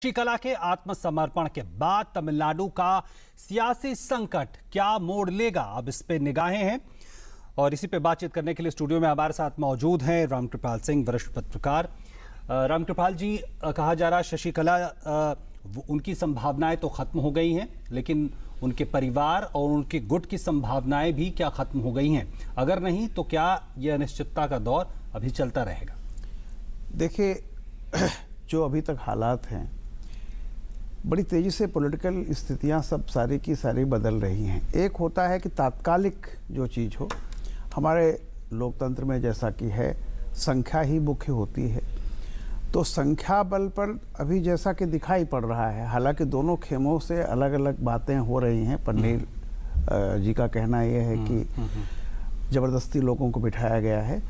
शशिकला के आत्मसमर्पण के बाद तमिलनाडु का सियासी संकट क्या मोड़ लेगा, अब इस पे निगाहें हैं। और इसी पे बातचीत करने के लिए स्टूडियो में हमारे साथ मौजूद हैं रामकृपाल सिंह, वरिष्ठ पत्रकार। रामकृपाल जी, कहा जा रहा है शशिकला उनकी संभावनाएं तो खत्म हो गई हैं, लेकिन उनके परिवार और उनके गुट की संभावनाएं भी क्या खत्म हो गई हैं? अगर नहीं तो क्या यह अनिश्चितता का दौर अभी चलता रहेगा? देखिए, जो अभी तक हालात हैं, बड़ी तेज़ी से पॉलिटिकल स्थितियां सब सारी की सारी बदल रही हैं। एक होता है कि तात्कालिक जो चीज़ हो, हमारे लोकतंत्र में जैसा कि है संख्या ही मुख्य होती है, तो संख्या बल पर अभी जैसा कि दिखाई पड़ रहा है, हालांकि दोनों खेमों से अलग अलग बातें हो रही हैं। पन्नीर जी का कहना यह है कि ज़बरदस्ती लोगों को बिठाया गया है।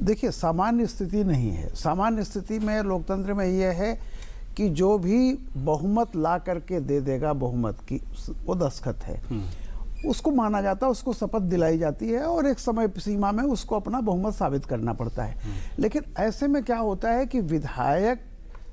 देखिए, सामान्य स्थिति नहीं है। सामान्य स्थिति में लोकतंत्र में यह है कि जो भी बहुमत ला करके दे देगा, बहुमत की वो दस्तखत है, उसको माना जाता है, उसको शपथ दिलाई जाती है और एक समय सीमा में उसको अपना बहुमत साबित करना पड़ता है। लेकिन ऐसे में क्या होता है कि विधायक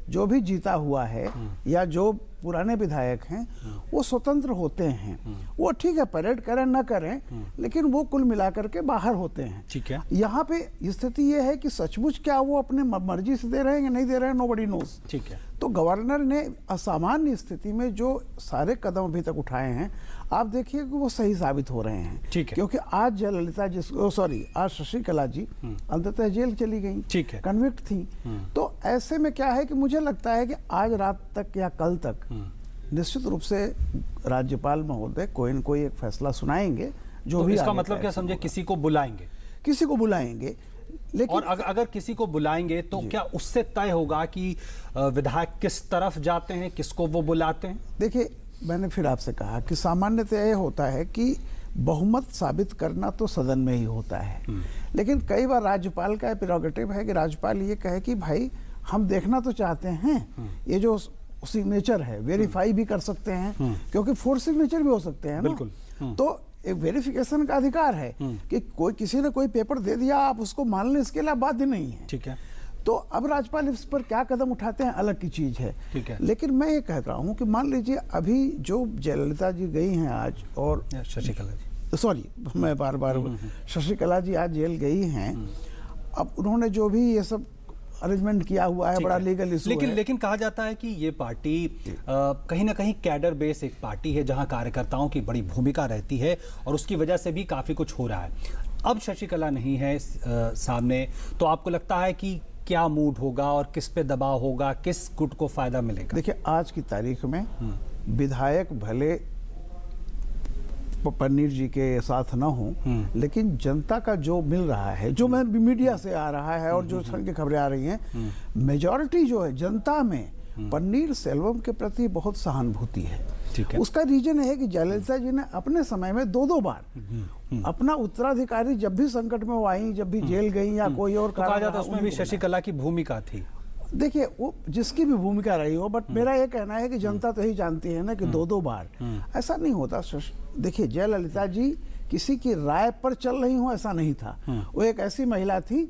जो भी जीता हुआ है या जो पुराने विधायक हैं वो स्वतंत्र होते हैं। वो ठीक है, परेड करें ना करें, लेकिन वो कुल मिलाकर के बाहर होते हैं। ठीक है। यहाँ पे स्थिति ये है कि सचमुच क्या वो अपने मर्जी से दे रहे हैं या नहीं दे रहे हैं, नोबडी नोज। ठीक है। तो गवर्नर ने असामान्य स्थिति में जो सारे कदम अभी तक उठाए हैं, आप देखिए कि वो सही साबित हो रहे हैं। ठीक है। क्योंकि आज जयललिता जी, आज शशिकला जी अंततः जेल चली गई। ठीक है। कन्विक्ट थी। तो ऐसे में क्या है कि मुझे लगता है कि आज रात तक या कल तक निश्चित रूप से राज्यपाल महोदय कोई न कोई एक फैसला सुनाएंगे। जो तो भी इसका मतलब क्या समझे, किसी को बुलाएंगे? किसी को बुलाएंगे। लेकिन और अगर किसी को बुलाएंगे तो क्या उससे तय होगा कि विधायक किस तरफ जाते हैं, किसको वो बुलाते हैं? देखिए, मैंने फिर आपसे कहा कि सामान्यतः यह होता है कि बहुमत साबित करना तो सदन में ही होता है, लेकिन कई बार राज्यपाल का प्रेरोगेटिव है कि राज्यपाल ये कहे कि भाई हम देखना तो चाहते हैं, ये जो सिग्नेचर है वेरीफाई भी कर सकते हैं, क्योंकि फोर्स सिग्नेचर भी हो सकते हैं ना। बिल्कुल। तो एक वेरिफिकेशन का अधिकार है कि कोई किसी ने कोई पेपर दे दिया, आप उसको मान लें, इसके लिए बाध्य नहीं है। ठीक है। तो अब राज्यपाल इस पर क्या कदम उठाते हैं अलग की चीज है। ठीक है। लेकिन मैं ये कह रहा हूँ कि मान लीजिए अभी जो जयललिता जी गई हैं आज, और शशिकला जी, सॉरी मैं बार बार शशिकला जी आज जेल गई हैं। अब उन्होंने जो भी ये सब अरेंजमेंट किया हुआ है, बड़ा लीगल इशू है। लेकिन कहा जाता है कि ये पार्टी कहीं ना कहीं कैडर बेस एक पार्टी है, जहां कार्यकर्ताओं की बड़ी भूमिका रहती है और उसकी वजह से भी काफी कुछ हो रहा है। अब शशिकला नहीं है सामने, तो आपको लगता है कि क्या मूड होगा और किस पे दबाव होगा, किस गुट को फायदा मिलेगा? देखिए, आज की तारीख में विधायक भले पन्नीर जी के साथ ना हो, लेकिन जनता का जो मिल रहा है, जो मैं मीडिया से आ रहा है और जो की खबरें आ रही हैं, मेजॉरिटी जो है जनता में पन्नीर सेल्वम के प्रति बहुत सहानुभूति है। उसका रीजन है कि जयललिता जी ने अपने समय में दो बार अपना उत्तराधिकारी, जब भी संकट में वो आई, जब भी जेल गई या कोई और तो कहा जाता है उसमें भी शशिकला की भूमिका थी। देखिए, वो जिसकी भी भूमिका रही हो, बट मेरा ये कहना है कि जनता तो ही जानती है ना कि दो बार ऐसा नहीं होता। देखिए, जयललिता जी किसी की राय पर चल रही हो ऐसा नहीं था। वो एक ऐसी महिला थी,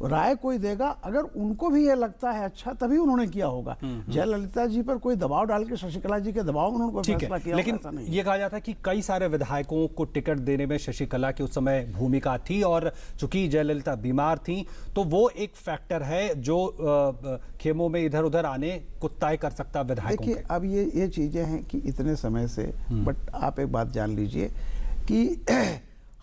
राय कोई देगा, अगर उनको भी ये लगता है अच्छा, तभी उन्होंने किया होगा। जयललिता जी पर कोई दबाव डाल के शशिकला जी के दबाव में उन्होंने फैसला किया, लेकिन ये कहा जाता है कि कई सारे विधायकों को टिकट देने में शशिकला की उस समय भूमिका थी, और चूंकि जयललिता बीमार थी तो वो एक फैक्टर है जो खेमों में इधर उधर आने को तय कर सकता विधायकों। देखिए, अब ये चीजें हैं कि इतने समय से, बट आप एक बात जान लीजिए कि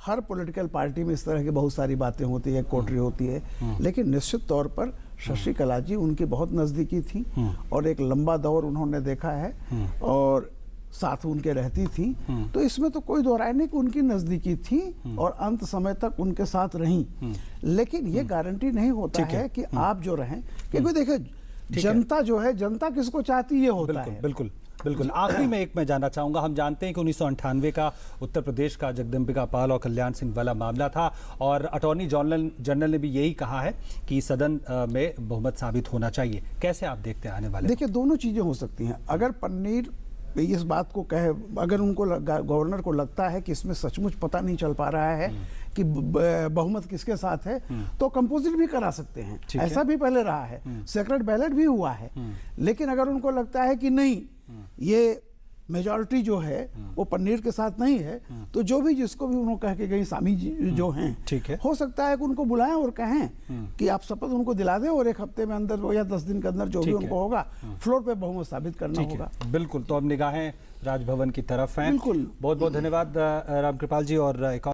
हर पॉलिटिकल पार्टी में इस तरह की बहुत सारी बातें होती है, कोटरी होती है, लेकिन निश्चित तौर पर शशिकला जी उनकी बहुत नज़दीकी थी और एक लंबा दौर उन्होंने देखा है और साथ उनके रहती थी। तो इसमें तो कोई दो राय नहीं कि उनकी नज़दीकी थी और अंत समय तक उनके साथ रहीं। लेकिन ये गारंटी नहीं होता है कि आप जो रहें, क्योंकि देखिए जनता जो है, जनता किसको चाहती ये होता है। बिल्कुल बिल्कुल। आखिरी में एक मैं जानना चाहूंगा, हम जानते हैं कि 1998 का उत्तर प्रदेश का जगदम्बिका पाल और कल्याण सिंह वाला मामला था, और अटॉर्नी जनरल ने भी यही कहा है कि सदन में बहुमत साबित होना चाहिए। कैसे आप देखते हैं आने वाले? देखिए, दोनों चीजें हो सकती हैं। अगर पन्नीर इस बात को कहे, अगर उनको गवर्नर को लगता है कि इसमें सचमुच पता नहीं चल पा रहा है कि बहुमत किसके साथ है, तो कंपोजिट भी करा सकते हैं। ठीक है। ऐसा भी पहले रहा है, सेक्रेट बैलेट भी हुआ है। लेकिन अगर उनको लगता है कि नहीं, ये मेजॉरिटी जो है वो पन्नीर के साथ नहीं है, तो जो भी जिसको भी उन्होंने कह के गई स्वामी जी जो हैं, ठीक है। हो सकता है कि उनको बुलाएं और कहें कि आप शपथ उनको दिला दें और 1 हफ्ते में अंदर या 10 दिन के अंदर जो भी ठीक है। उनको होगा फ्लोर पे बहुमत साबित करना ठीक होगा। है, बिल्कुल। तो अब निगाहें राजभवन की तरफ हैं। बिल्कुल। बहुत बहुत धन्यवाद रामकृपाल जी। और एक और